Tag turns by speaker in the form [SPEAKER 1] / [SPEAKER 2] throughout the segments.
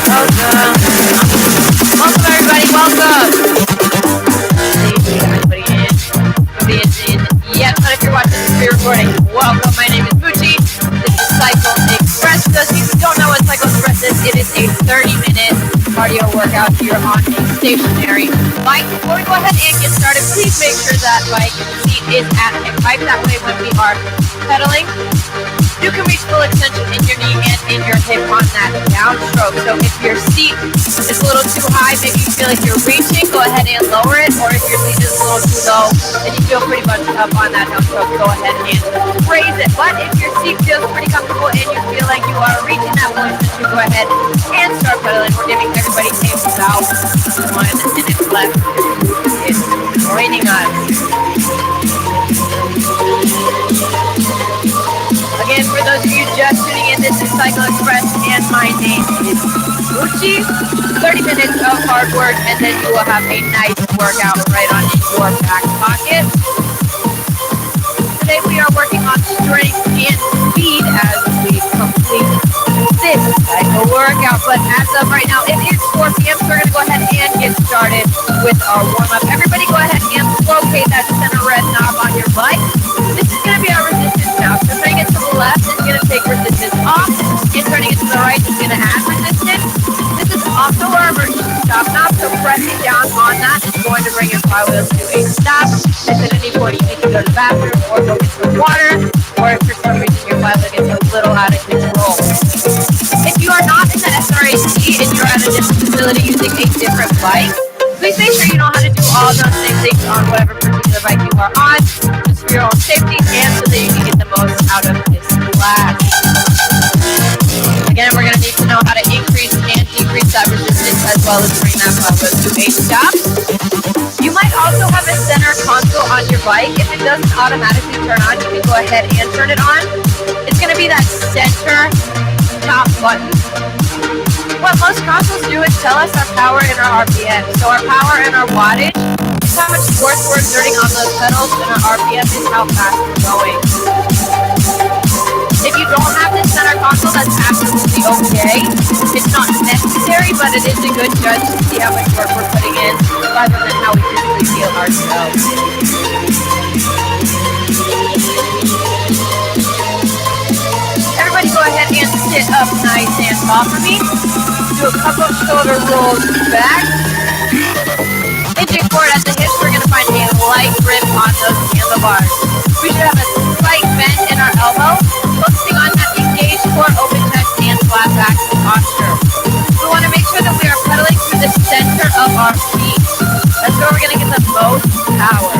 [SPEAKER 1] Welcome. Welcome everybody, welcome. Yes, but if you're watching this pre-recording, welcome. My name is Moochie. This is Cycle Express. For those of you who don't know what Cycle Express is, it is a 30-minute cardio workout here on a stationary bike. Before we go ahead and get started, please make sure that bike seat is at a height. That way when we are pedaling, you can reach full extension in your knee and in your hip on that downstroke. So if your seat is a little too high, maybe you feel like you're reaching, go ahead and lower it. Or if your seat is a little too low and you feel pretty bunched up on that downstroke, go ahead and raise it. But if your seat feels pretty comfortable and you feel like you are reaching that full extension, go ahead and start pedaling. We're giving everybody about 1 minute left. It's raining us. Again, for those of you just tuning in, this is Cycle Express, and my name is Uchi. 30 minutes of hard work, and then you will have a nice workout right on your back pocket. Today we are working on strength and speed as we complete this cycle workout. But as of right now, it is 4 p.m., so we're going to go ahead and get started with our warm-up. Everybody go ahead and locate that center red knob on your bike. This is going to be our resistance now. So turning it to the left is going to take resistance off, and turning it to the right is going to add resistance. This is also our emergency stop knob, so pressing down on that is going to bring your flywheels to a stop. If at any point you need to go to the bathroom or go get some water, or if for some reason your flywheel gets a little out of control. If you are not in the SRAC and you're at a different facility using a different bike, please make sure you know how to do all those same things on whatever particular bike you are on, just for your own safety and so that you can get the most out of this class. Again, we're going to need to know how to increase and decrease that resistance as well as bring that flywheel to a stop. You might also have a center console on your bike. If it doesn't automatically turn on, you can go ahead and turn it on. It's going to be that center top button. What most consoles do is tell us our power and our RPM. So our power and our wattage is how much force we're exerting on those pedals, and our RPM is how fast we're going. If you don't have this center console, that's absolutely okay. It's not necessary, but it is a good judge to see how much work we're putting in rather than how we physically feel ourselves. Everybody go ahead and sit up nice and tall for me. Do a couple of shoulder rolls back. Hinging forward at the hips, we're going to find a light grip on those handlebars. We should have a slight bend in our elbow, focusing on that engaged core, open chest, and flat back posture. We want to make sure that we are pedaling through the center of our feet. That's where we're going to get the most power.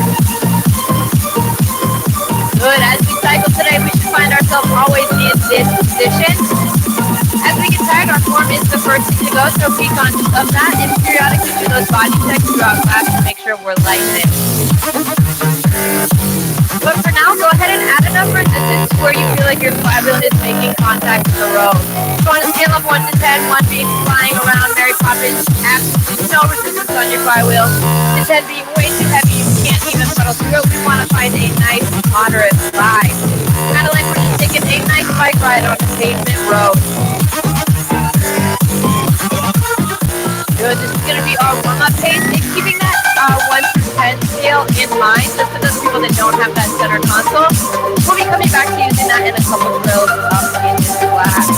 [SPEAKER 1] Good. As we cycle today, we should find ourselves always in this position. As we get tired, our form is the first thing to go, so be conscious of that and periodically do those body checks throughout class to make sure we're lightened. But for now, go ahead and add enough resistance where you feel like your flywheel is making contact with the road. So on a scale of 1 to 10, 1 being flying around, Mary Poppins, absolutely no resistance on your flywheel, and 10 being way too heavy, you can't even pedal through it. We want to find a nice, moderate ride. Kind of like we're just taking a nice bike ride on a pavement road. Good. This is going to be our warm-up pace, and keeping that 1 through 10 scale in mind, just for those people that don't have that center console. We'll be coming back to using that in a couple of drills in this class.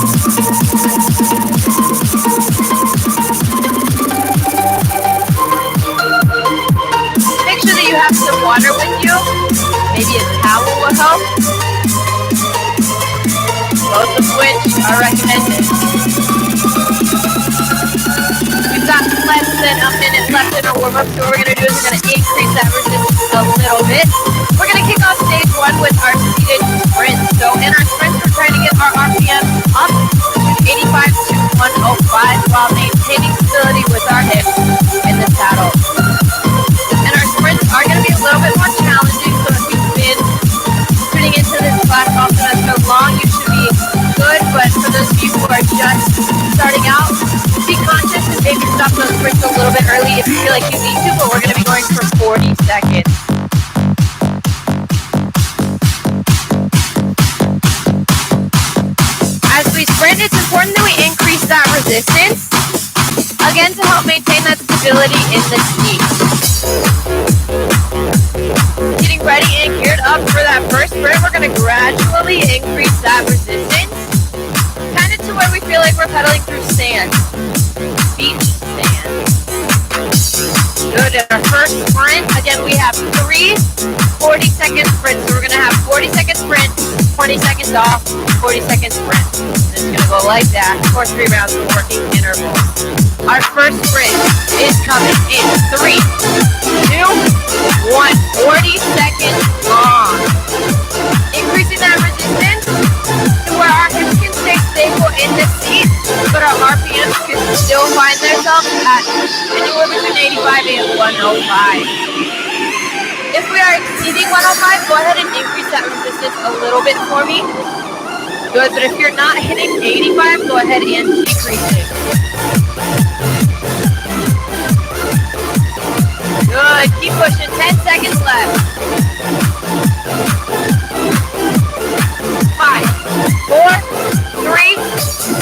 [SPEAKER 1] Make sure that you have some water with you. Maybe a towel will help. Both of which are recommended. We've got less than a minute left in our warm-up, so what we're going to do is we're going to increase that resistance a little bit. We're going to kick off stage 1 with our seated sprints. So in our sprints, we're trying to get our RPM up to 85 to 105 while maintaining stability with our hips in the saddle. And our sprints are going to be a little bit more challenging, so if you've been tuning into this class often as so long, you should be good. But for those of you who are just starting out, be conscious and maybe stop those sprints a little bit early if you feel like you need to, but we're going to be going for 40 seconds. As we sprint, it's important that we increase that resistance. Again, to help maintain that stability in the seat. Getting ready and geared up for that first sprint. We're going to gradually increase that resistance, kind of to where we feel like we're pedaling through sand. Beach sand. Good. Our first sprint. Again, we have 3 40-second sprints. So we're going to have 40-second sprint, 20 seconds off, 40-second sprint. It's going to go like that for 3 rounds of working intervals. Our first sprint is coming in 3, 2, 1. 40 seconds long. Increasing that resistance to where our hips can stay stable in the seat, but our RPMs can still find themselves at anywhere between 85 and 105. If we are exceeding 105, go ahead and increase that resistance a little bit for me. Good, but if you're not hitting 85, go ahead and decrease it. Good, keep pushing, 10 seconds left. 5, 4, 3,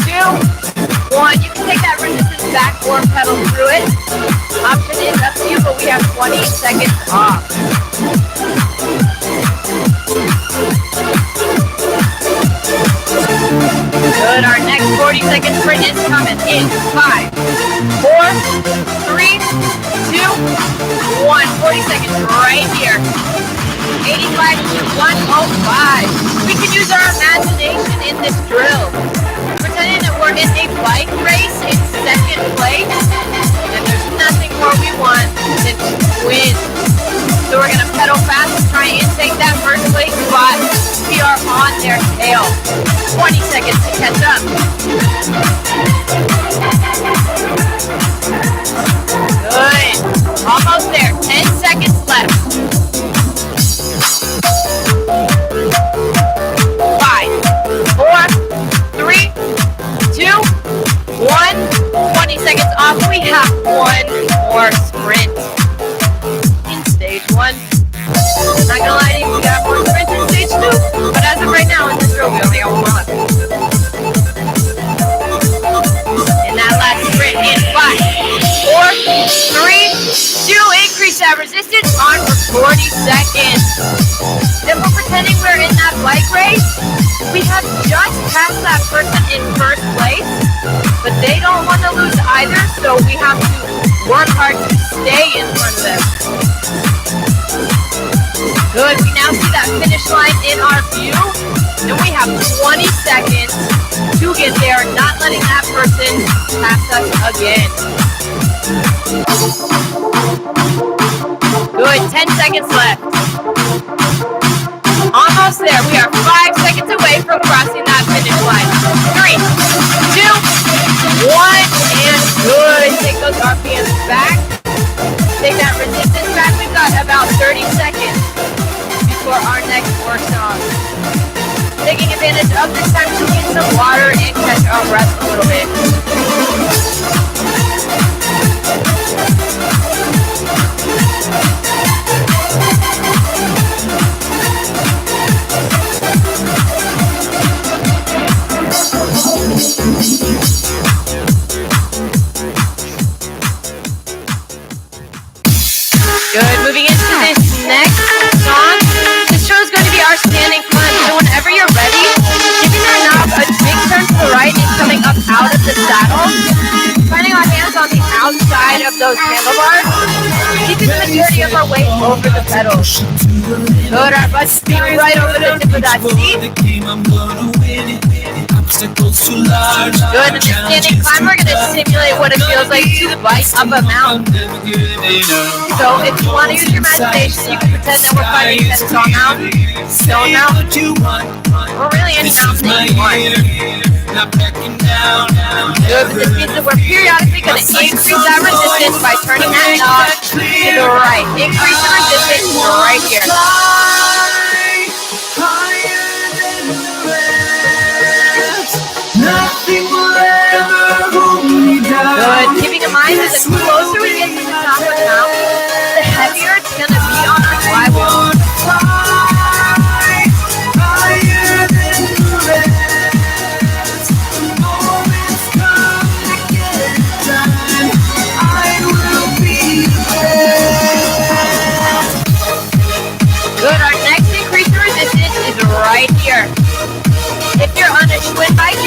[SPEAKER 1] 2, 1. You can take that resistance back or pedal through it. Option is up to you, but we have 20 seconds off. Good, our next 40-second sprint is coming in 5, 4, 3, 2, 1. 40 seconds right here. 85 to 105. We can use our imagination in this drill. Pretending that we're in a bike race in second place, and there's nothing more we want than to win. So we're going to pedal fast and try and take that first place spot. We are on their tail. 20 seconds to catch up. Good. Almost there. 10 seconds left. 5, 4, 3, 2, 1. 20 seconds off. We have one more sprint in stage 1. Not gonna lie to you, we got more sprints in stage 2, but as of right now in this drill, we only got one left. In that last sprint in 5, 4, 3, 2, increase that resistance on for 40 seconds. Then we're pretending we're in that bike race. We have just passed that person in first place, but they don't want to lose either, so we have to work hard to stay in front of them. Good, we now see that finish line in our view, and we have 20 seconds to get there, not letting that person pass us again. Good, 10 seconds left. Almost there, we are 5 seconds away from crossing that finish line. 3, 2, 1, and good. Take those RPMs back. Take that resistance back. We've got about 30 seconds for our next work song. Taking advantage of this time to get some water and catch our breath a little bit. Good, moving into this next song. This show is going to be our standing climb, so whenever you're ready, giving our knob a big turn to the right and coming up out of the saddle, finding our hands on the outside of those handlebars, keeping the majority of our weight over the pedals. Good, our butts being right over the tip of that seat. Good, in the standing climb, we're going to simulate what it feels like to bike up a mountain. So if you want to use your imagination, you can pretend that we're climbing a tall mountain, stone mountain, or really any mountain that you want. Good, but this means that we're periodically going to increase that resistance by turning that knob to the right. Increase the resistance right here. Good, keeping in mind that the closer we get to the top of the mountain, the heavier it's going to be on our flywheel.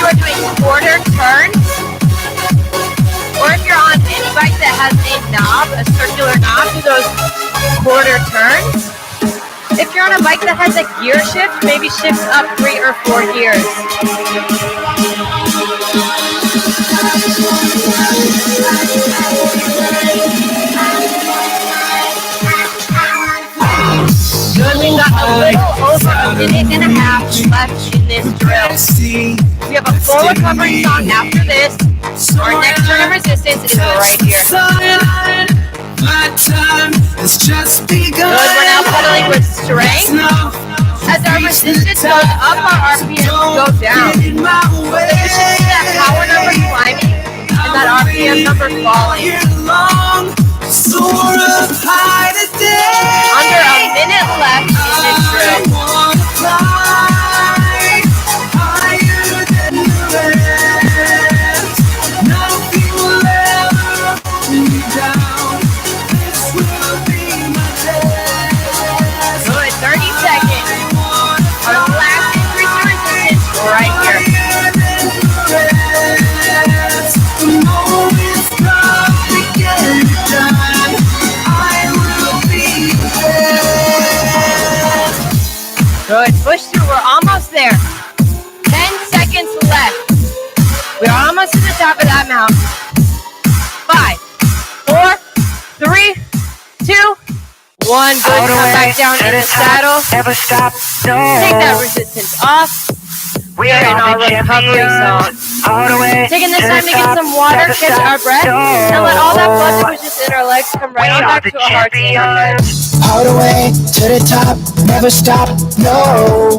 [SPEAKER 1] you are doing quarter turns, or if you're on any bike that has a knob, a circular knob, do those quarter turns. If you're on a bike that has a gear shift, maybe shifts up 3 or 4 gears. Good, we've got a little over a minute and a half left in this drill. We have a full recovery song after this. Our next turn of resistance is right here. Good, we're now pedaling with strength. As our resistance goes up, our RPMs go down. So you should see that power number climbing and that RPM number falling. Under a minute left in this drill. Right here. Good, push through, we're almost there. 10 seconds left. We're almost to the top of that mountain. 5, 4, 3, 2, 1. Good, come back down in the saddle.
[SPEAKER 2] Never stop, no.
[SPEAKER 1] Take that resistance off.
[SPEAKER 2] We
[SPEAKER 1] are in our recovery zone. Taking this time to get some water, catch our breath, and let all that blood that was just in our legs come right on back to our hearts and our heads.
[SPEAKER 3] All the way to the top, never stop, no.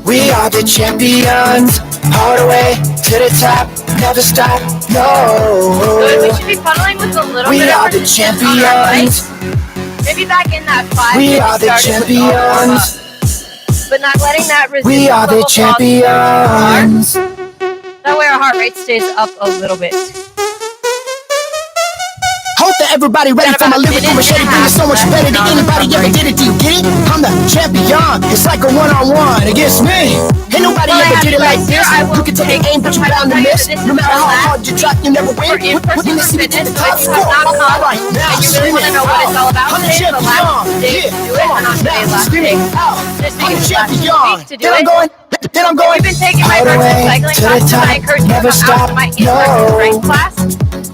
[SPEAKER 3] We are the champions. All the way to the top, never stop, no.
[SPEAKER 1] Good, we should be puddling with a little bit of resistance on our legs. Maybe back in that 5.
[SPEAKER 3] We are the champions.
[SPEAKER 1] But not letting that resistance
[SPEAKER 3] We are the champions.
[SPEAKER 1] That way our heart rate stays up a little bit.
[SPEAKER 3] Hope that everybody ready for my lyrical machete. Bring it so much better than anybody ever did it. Do you get it? I'm the champion. It's like a one-on-one against me. Ain't nobody ever did it like this. You can take an aim, but you bound to miss. No matter how hard you try, you never win. When you see me to the top score, all right, now
[SPEAKER 1] you really want to know what it's all about
[SPEAKER 3] I'm the
[SPEAKER 1] today? The last day to do it, or not today's last day. Just
[SPEAKER 3] I'm the
[SPEAKER 1] because last
[SPEAKER 3] champion.
[SPEAKER 1] week to do it.
[SPEAKER 3] Then I'm going
[SPEAKER 1] We've been taking my
[SPEAKER 3] all the
[SPEAKER 1] virtual
[SPEAKER 3] way
[SPEAKER 1] cycling
[SPEAKER 3] to the
[SPEAKER 1] class, and I
[SPEAKER 3] top,
[SPEAKER 1] encourage you to
[SPEAKER 3] never
[SPEAKER 1] come out
[SPEAKER 3] stop,
[SPEAKER 1] to my in-person strength
[SPEAKER 3] no.
[SPEAKER 1] class.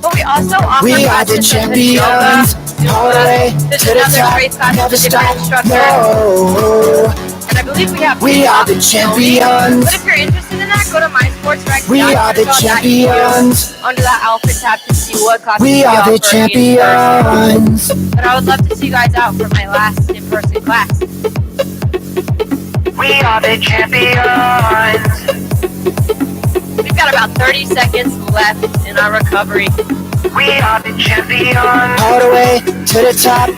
[SPEAKER 1] But we also offer
[SPEAKER 3] We are the
[SPEAKER 1] classes such as yoga,
[SPEAKER 3] champions. All the way
[SPEAKER 1] there's
[SPEAKER 3] to the
[SPEAKER 1] another
[SPEAKER 3] top,
[SPEAKER 1] great class
[SPEAKER 3] never
[SPEAKER 1] with a different
[SPEAKER 3] stop,
[SPEAKER 1] instructor.
[SPEAKER 3] no.
[SPEAKER 1] And I believe we have
[SPEAKER 3] We are the champions.
[SPEAKER 1] But if you're interested in that, go to mysportsrec.com.
[SPEAKER 3] We are the champions.
[SPEAKER 1] Under that OwlFit tab to see what classes
[SPEAKER 3] We are the
[SPEAKER 1] offer in
[SPEAKER 3] champions.
[SPEAKER 1] person. But I would love to see you guys out for my last in-person class.
[SPEAKER 2] We are the champions.
[SPEAKER 1] We've got about 30 seconds left in our recovery.
[SPEAKER 2] We are the champions.
[SPEAKER 3] All the way to the top.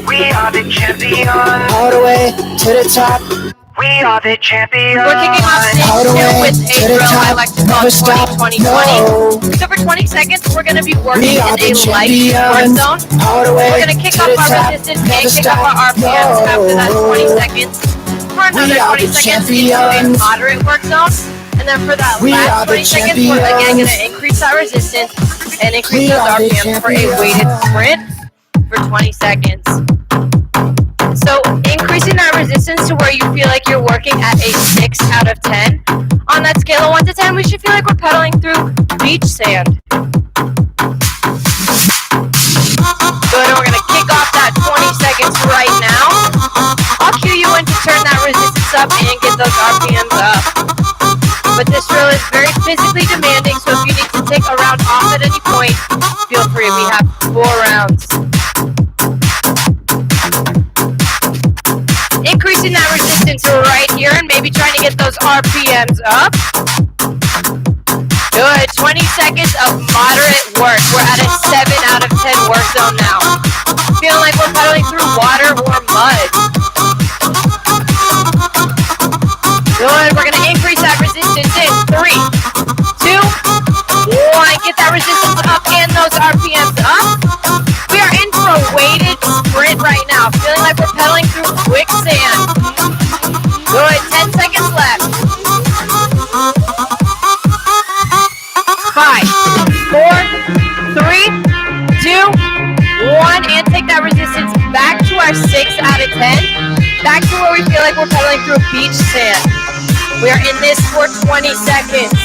[SPEAKER 2] We are the champions.
[SPEAKER 3] All the way to the top.
[SPEAKER 2] We are the champions.
[SPEAKER 1] We're kicking off
[SPEAKER 3] All
[SPEAKER 1] stage
[SPEAKER 3] the
[SPEAKER 1] 2
[SPEAKER 3] way
[SPEAKER 1] with
[SPEAKER 3] to
[SPEAKER 1] a
[SPEAKER 3] the
[SPEAKER 1] drill I
[SPEAKER 3] top.
[SPEAKER 1] like to call
[SPEAKER 3] Never stop,
[SPEAKER 1] 20-20-20.
[SPEAKER 3] no.
[SPEAKER 1] So for 20 seconds, we're going to be working
[SPEAKER 3] We
[SPEAKER 1] in
[SPEAKER 3] are
[SPEAKER 1] a
[SPEAKER 3] the
[SPEAKER 1] light work
[SPEAKER 3] champions.
[SPEAKER 1] zone.
[SPEAKER 3] All the way
[SPEAKER 1] We're going to kick
[SPEAKER 3] to
[SPEAKER 1] off
[SPEAKER 3] the
[SPEAKER 1] our
[SPEAKER 3] top.
[SPEAKER 1] resistance and
[SPEAKER 3] Never
[SPEAKER 1] kick off
[SPEAKER 3] stop,
[SPEAKER 1] our RPMs after that 20
[SPEAKER 3] no.
[SPEAKER 1] seconds. For another
[SPEAKER 3] We are
[SPEAKER 1] 20
[SPEAKER 3] the
[SPEAKER 1] seconds into a
[SPEAKER 3] champions.
[SPEAKER 1] moderate work zone. And then for that
[SPEAKER 3] We
[SPEAKER 1] last
[SPEAKER 3] are the
[SPEAKER 1] 20 seconds, we're again going
[SPEAKER 3] champions.
[SPEAKER 1] to increase our resistance and increase
[SPEAKER 3] We
[SPEAKER 1] those
[SPEAKER 3] are the
[SPEAKER 1] RPMs for a weighted sprint for 20 seconds. So increasing that resistance to where you feel like you're working at a 6 out of 10. On that scale of 1 to 10, we should feel like we're pedaling through beach sand. Good, and we're going to kick off that 20 seconds right now. I'll cue you in to turn that resistance up and get those RPMs up. But this drill is very physically demanding, so if you need to take a round off at any point, feel free. We have 4 rounds. Increasing that resistance right here and maybe trying to get those RPMs up. Good, 20 seconds of moderate work. We're at a 7 out of 10 work zone now. Feeling like we're pedaling through water or mud. Good, we're gonna increase that resistance in 3, 2, 1. Get that resistance up and those RPMs up. We are in for a weighted sprint right now. Feeling like we're pedaling through quicksand. Good, 10 seconds left. Back to where we feel like we're pedaling through beach sand. We are in this for 20 seconds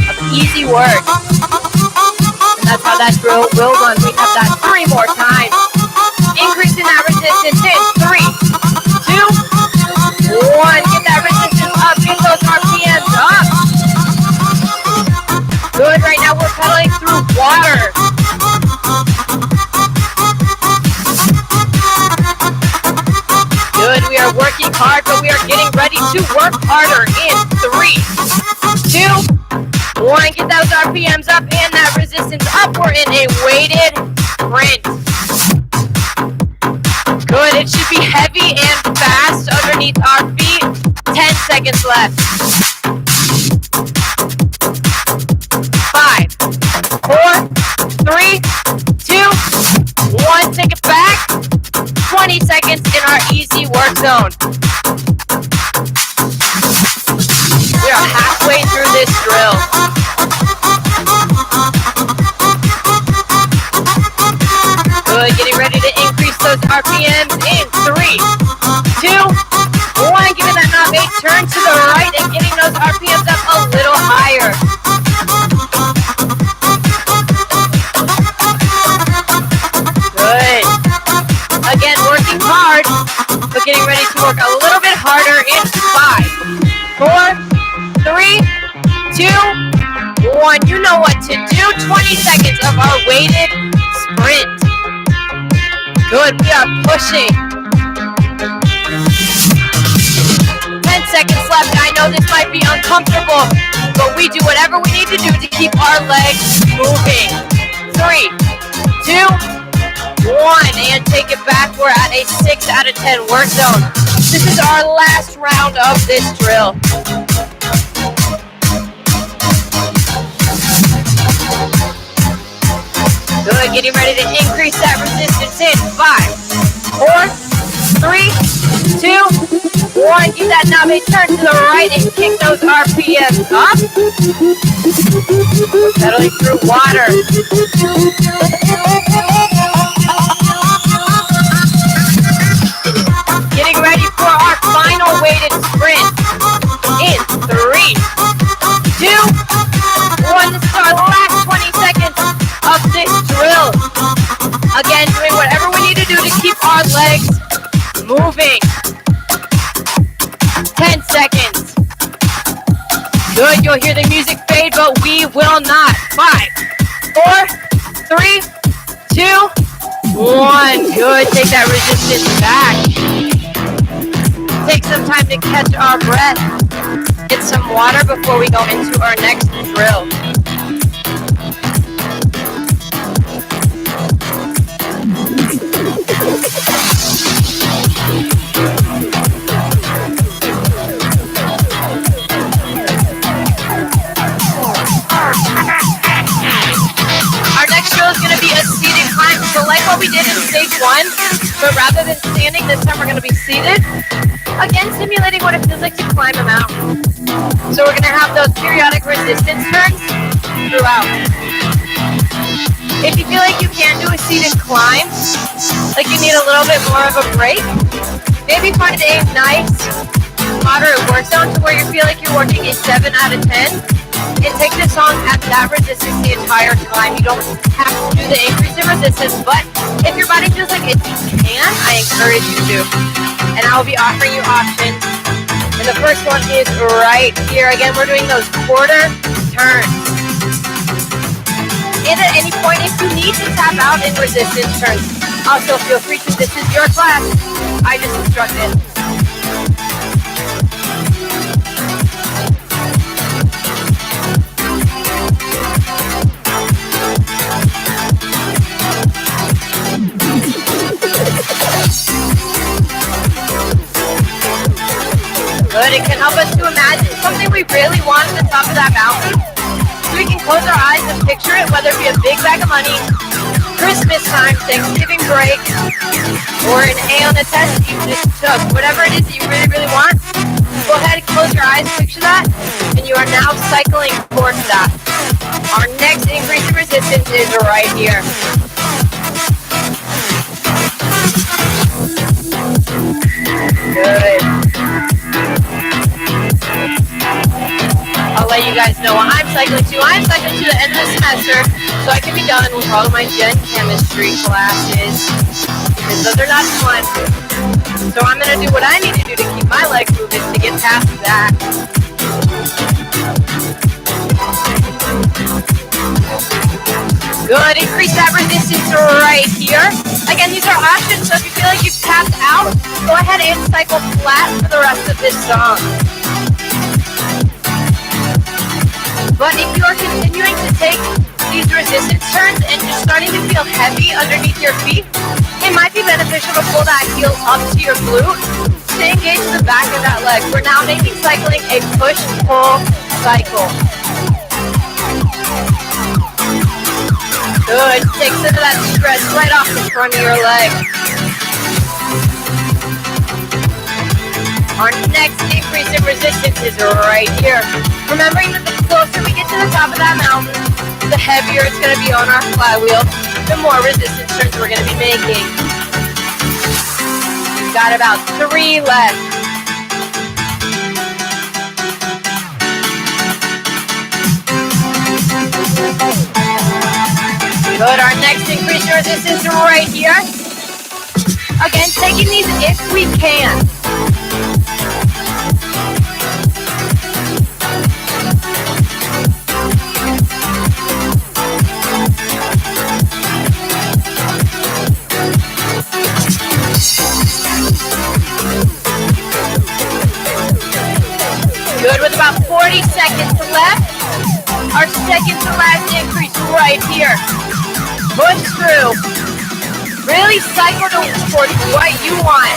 [SPEAKER 1] of easy work. And that's how that drill will run. We have that 3 more times. Increasing that resistance in 3, 2, 1. Get that resistance up. Get those RPMs up. Good. Right now we're pedaling through water. Good. We are working hard, but we are getting ready to work harder in 3, 2, 1. Get those RPMs up and that resistance up. We're in a weighted sprint. Good. It should be heavy and fast underneath our feet. 10 seconds left. 5, 4, 3, 2, 1. Take it back. 20 seconds in our easy work zone. We are halfway through this drill. Good. Getting ready to increase those RPMs in 3, 2, 1. Giving that knob a turn to the right and getting those RPMs up a little higher. Good. Again, working hard, but getting ready to work a little bit harder in 5, 4, 3, 2, 1. You know what to do. 20 seconds of our weighted sprint. Good, we are pushing. 10 seconds left. I know this might be uncomfortable, but we do whatever we need to do to keep our legs moving. 3, 2, 1, and take it back. We're at a 6 out of 10 work zone. This is our last round of this drill. Good, getting ready to increase that resistance in 5, 4, 3, 2, 1. Give that knob a turn to the right and kick those RPMs up. Pedaling through water. Getting ready for our final weighted sprint in 3, 2, 1. This is our last 20 seconds of this drill. Again, doing whatever we need to do to keep our legs moving. 10 seconds. Good, you'll hear the music fade, but we will not. 5, 4, 3, 2, 1. Good, take that resistance back. Take some time to catch our breath. Get some water before we go into our next drill. Our next drill is going to be a seated climb. So like what we did in stage 1, but rather than standing, this time we're going to be seated. Again, simulating what it feels like to climb a mountain. So we're going to have those periodic resistance turns throughout. If you feel like you can't do a seated climb, like you need a little bit more of a break, maybe find a nice moderate work zone to where you feel like you're working a 7 out of 10 and take this song at that resistance the entire time. You don't have to do the increase in resistance, but if your body feels like it can, I encourage you to. And I will be offering you options. And the first one is right here. Again, we're doing those quarter turns. And at any point, if you need to tap out in resistance turns, also feel free to. This is your class. I just instructed. Good. It can help us to imagine something we really want at the top of that mountain. So we can close our eyes and picture it, whether it be a big bag of money, Christmas time, Thanksgiving break, or an A on a test you just took. Whatever it is that you really, really want, go ahead and close your eyes, picture that, and you are now cycling towards that. Our next increase in resistance is right here. guys know what I'm cycling to. I'm cycling to the end of the semester so I can be done with all of my gen chemistry classes because those are not fun. So I'm going to do what I need to do to keep my legs moving to get past that. Good, increase that resistance right here. Again, these are options, so if you feel like you've tapped out, go ahead and cycle flat for the rest of this song. But if you are continuing to take these resistance turns and you're starting to feel heavy underneath your feet, it might be beneficial to pull that heel up to your glute to engage the back of that leg. We're now making cycling a push-pull cycle. Good, take some of that stress right off the front of your leg. Our next increase in resistance is right here. Remembering that the closer we get to the top of that mountain, the heavier it's going to be on our flywheel, the more resistance turns we're going to be making. We've got about 3 left. Good, our next increase in resistance right here. Again, taking these if we can. Good, with about 40 seconds left. Our second to last increase right here. Push through. Really cycle towards what you want.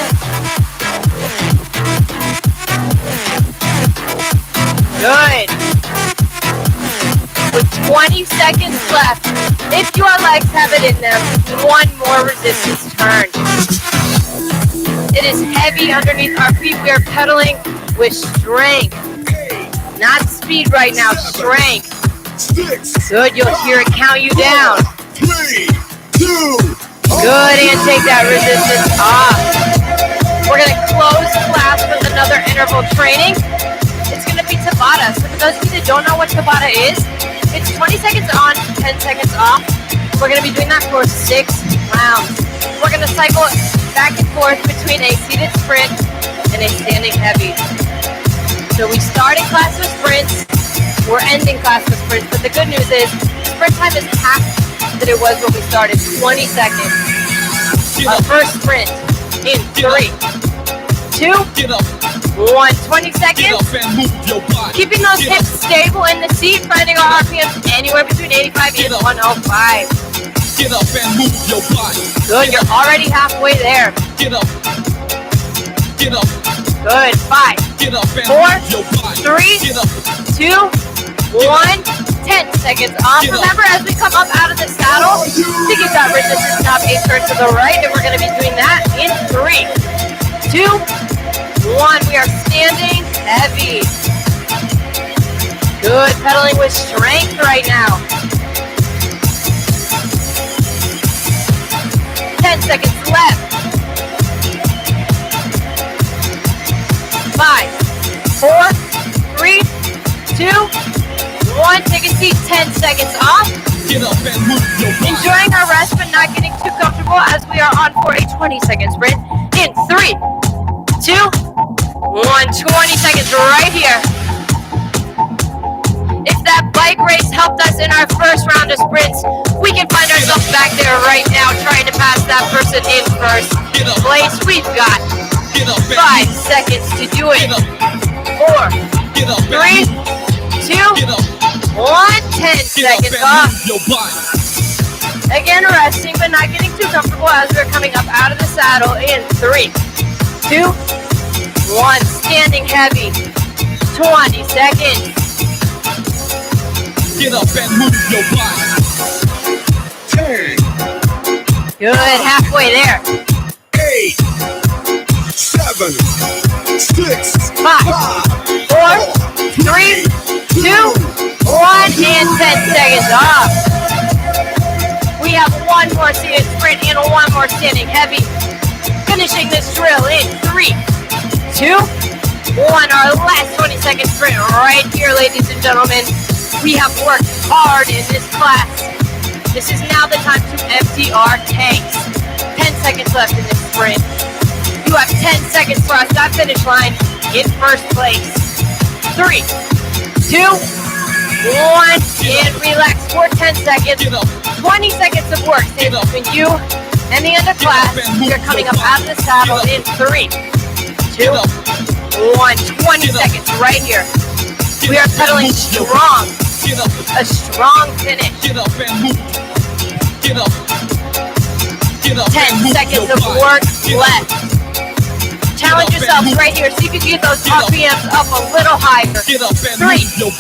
[SPEAKER 1] Good. With 20 seconds left, if your legs have it in them, one more resistance turn. It is heavy underneath our feet. We are pedaling with strength. Not speed right now, strength. Good, you'll hear it count you down.
[SPEAKER 3] 3, 2,
[SPEAKER 1] good, and take that resistance off. We're going to close class with another interval training. It's going to be Tabata. So for those of you that don't know what Tabata is, it's 20 seconds on, 10 seconds off. We're going to be doing that for 6 rounds. We're going to cycle back and forth between a seated sprint and a standing heavy. So we started class with sprints, we're ending class with sprints, but the good news is sprint time is half that it was when we started, 20 seconds. Our first sprint in 3, 2, 1, 20 seconds. Keeping those hips stable in the seat, finding our RPMs anywhere between 85 and 105.
[SPEAKER 4] Get up and move your body.
[SPEAKER 1] Good, you're already halfway there.
[SPEAKER 4] Get up. Get up.
[SPEAKER 1] Good, 5,
[SPEAKER 4] Get up and
[SPEAKER 1] 4,
[SPEAKER 4] move your body.
[SPEAKER 1] 3,
[SPEAKER 4] Get up.
[SPEAKER 1] 2, 1, 10 seconds off. Remember, as we come up out of the saddle, to get that resistance knob a turn to the right, and we're going to be doing that in 3, 2, 1. We are standing heavy. Good, pedaling with strength right now. 10 seconds left. 5, 4, 3, 2, 1. Take a seat, 10 seconds off.
[SPEAKER 4] Get up and move your body.
[SPEAKER 1] Enjoying our rest, but not getting too comfortable as we are on for a 20-second sprint. In 3, 2, 1. 20 seconds right here. If that bike race helped us in our first round of sprints, we can find ourselves back there right now trying to pass that person in first place. We've got 5 seconds to do it. 4, 3, 2, 1, 10 seconds off. Again, resting but not getting too comfortable as we're coming up out of the saddle in 3, 2, 1. Standing heavy. 20 seconds.
[SPEAKER 4] Get up and move your body. 10.
[SPEAKER 1] Good, halfway there.
[SPEAKER 3] 8, 7, 6,
[SPEAKER 1] 5, 4, 3, 2, 1, and 10 seconds off. We have one more seated sprint and one more standing heavy. Finishing this drill in 3, 2, one. Our last 20-second sprint right here, ladies and gentlemen. We have worked hard in this class. This is now the time to empty our tanks. 10 seconds left in this sprint. You have 10 seconds to cross that finish line in first place. 3, 2, 1, and relax for 10 seconds. 20 seconds of work stays between you and the end of class. You're coming up out of the saddle in 3, 2, 1. 20 seconds right here. We are pedaling strong. A strong finish. 10 seconds of work left. Challenge yourselves right here. See if you can get those RPMs up a little higher. 3, 2,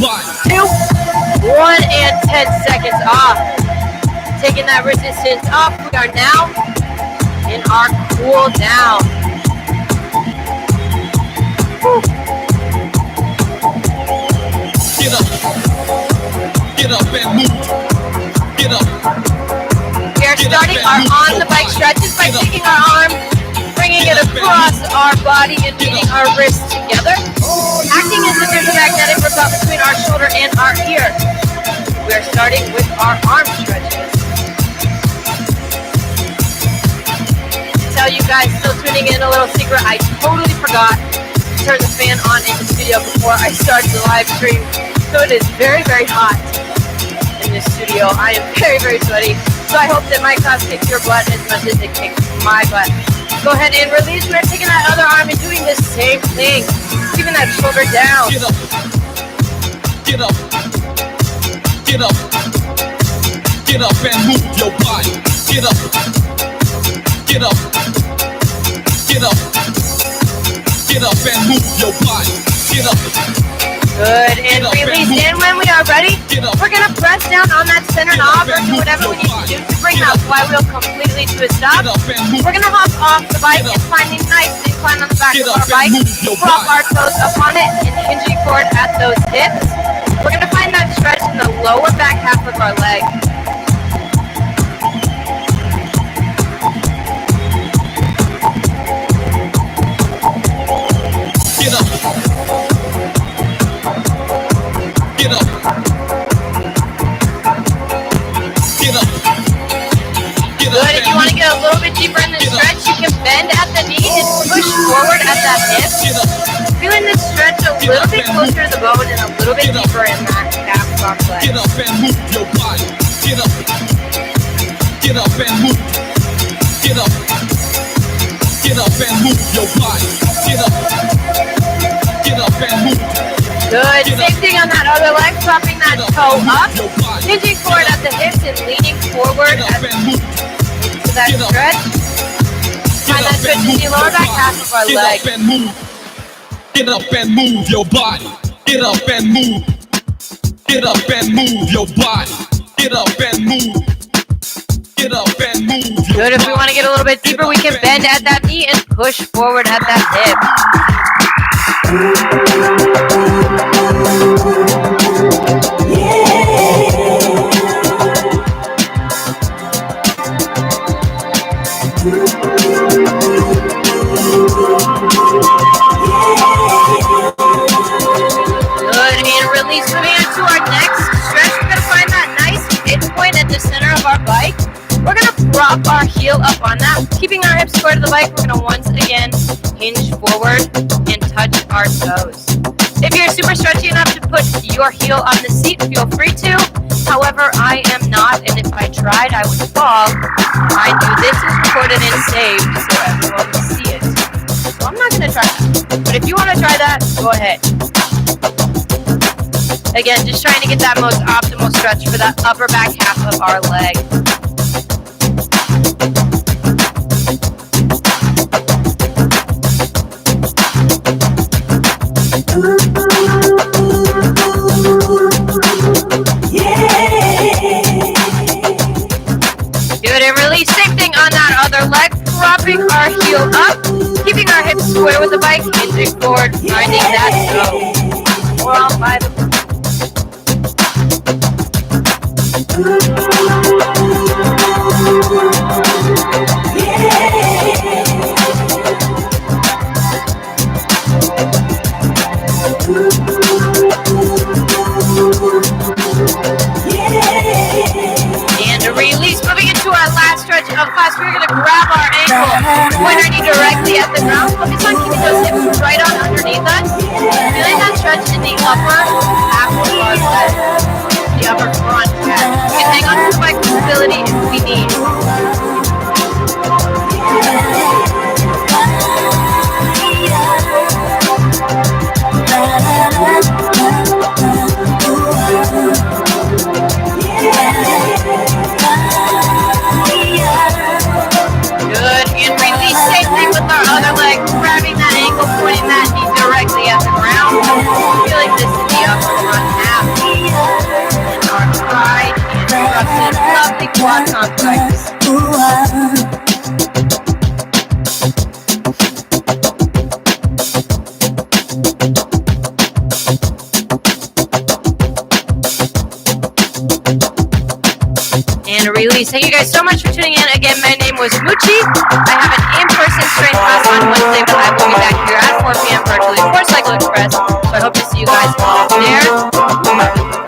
[SPEAKER 1] 1, and 10 seconds off. Taking that resistance up. We are now in our cool down. Whew.
[SPEAKER 4] Get up and move. Get up.
[SPEAKER 1] We are starting our on the bike stretches by taking our arm, bringing it across our body and meeting our wrists together, acting as if there's a magnetic repel between our shoulder and our ear. We are starting with our arm stretches. To tell you guys still tuning in, a little secret, I totally forgot to turn the fan on in the studio before I started the live stream. So it is very, very hot in this studio. I am very, very sweaty. So I hope that my class kicks your butt as much as it kicks my butt. Go ahead and release. We're taking that other arm and doing the same thing. Keeping that shoulder down.
[SPEAKER 4] Get up. Get up. Get up. Get up and move your body. Get up. Get up. Get up. Get up and move your body. Get up.
[SPEAKER 1] Good, and release. And when we are ready, we're going to press down on that center knob or do whatever we need to do to bring that flywheel completely to a stop. We're going to hop off the bike and find a nice incline on the back of our bike. Prop our toes up on it and hinging forward at those hips. We're going to find that stretch in the lower back half of our leg.
[SPEAKER 4] Get up. Get up. Get up. Get
[SPEAKER 1] Good, if you want to get a little bit deeper in the stretch, you can bend at the knee and push forward at that hip. Feeling this stretch a little bit closer to the bone and a little bit deeper in that calf complex.
[SPEAKER 4] Get up and move your body. Get up. Get up and move. Get up. Get up and move your body. Get up. Get up and move.
[SPEAKER 1] Good. Same thing on that other leg, propping that toe up, hinging forward at the hips and leaning forward into that stretch. Find that stretch in the lower back half of our leg.
[SPEAKER 4] Get up and move your body. Get up and move. Get up and move your body. Get up and move. Get up and move.
[SPEAKER 1] Good. If we want to get a little bit deeper, we can bend at that knee and push forward at that hip. Good, and release. Moving on to our next stretch, we're going to find that nice midpoint at the center of our bike. We're going to prop our heel up on that, keeping our hips square to the bike. We're going to once again hinge forward and touch our toes. If you're super stretchy enough to put your heel on the seat, feel free to. However, I am not, and if I tried, I would fall. Mind you, this is recorded and saved so everyone will see it. So I'm not going to try that. But if you want to try that, go ahead. Again, just trying to get that most optimal stretch for that upper back half of our leg. Good, and release. Same thing on that other leg. Propping our heel up, keeping our hips square with the bike, hinging forward, finding that toe. We're all by the stretch of class, we're going to grab our ankle, point our knee directly at the ground. Focus on keeping those hips right on underneath us. Feeling that stretch in the upper half of our chest, the upper front chest. We can hang on to flexibility if we need. Good, and release. Same thing with our other leg, grabbing that ankle, pointing that knee directly at the ground. Feeling this in the upper front half. And our side interrupted, lovely quad complex. And release. Thank you guys so much for tuning in. Again, my name was Muchi. I have an in-person strength class on Wednesday, but I will be back here at 4 p.m. virtually for Cycle Express. So I hope to see you guys all there.